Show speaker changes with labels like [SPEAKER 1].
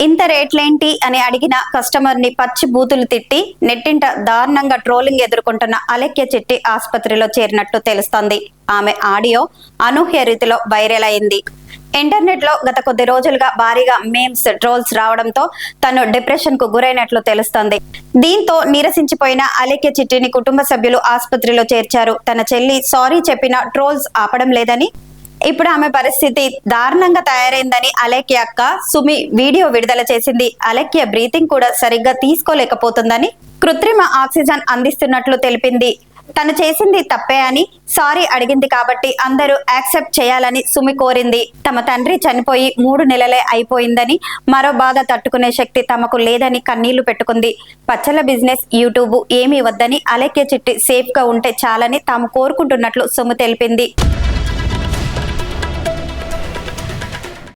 [SPEAKER 1] ఇంత రేట్లేంటి అని అడిగిన కస్టమర్ ని పచ్చి బూతులు తిట్టి నెట్టింట దారుణంగా ట్రోలింగ్ ఎదుర్కొంటున్న అలెక్య చిట్టి ఆసుపత్రిలో చేరినట్లు తెలుస్తోంది. ఆమె ఆడియో అనూహ్య రీతిలో వైరల్ అయింది. ఇంటర్నెట్ లో గత కొద్ది రోజులుగా భారీగా మేమ్స్, ట్రోల్స్ రావడంతో తను డిప్రెషన్ కు గురైనట్లు తెలుస్తోంది. దీంతో నీరసించిపోయిన అలెక్య చిట్టిని కుటుంబ సభ్యులు ఆసుపత్రిలో చేర్చారు. తన చెల్లి సారీ చెప్పినా ట్రోల్స్ ఆపడం లేదని, ఇప్పుడు ఆమె పరిస్థితి దారుణంగా తయారైందని అలెక్య అక్క సుమి వీడియో విడుదల చేసింది. అలెక్య బ్రీతింగ్ కూడా సరిగ్గా తీసుకోలేకపోతుందని, కృత్రిమ ఆక్సిజన్ అందిస్తున్నట్లు తెలిపింది. తను చేసింది తప్పే అని, సారీ అడిగింది కాబట్టి అందరూ యాక్సెప్ట్ చేయాలని సుమి కోరింది. తమ తండ్రి చనిపోయి 3 నెలలే అయిపోయిందని, మరో బాధ తట్టుకునే శక్తి తమకు లేదని కన్నీళ్లు పెట్టుకుంది. పచ్చల బిజినెస్, యూట్యూబ్ ఏమీ వద్దని, అలెక్య చిట్టి సేఫ్ గా ఉంటే చాలని తాము కోరుకుంటున్నట్లు సుమి తెలిపింది.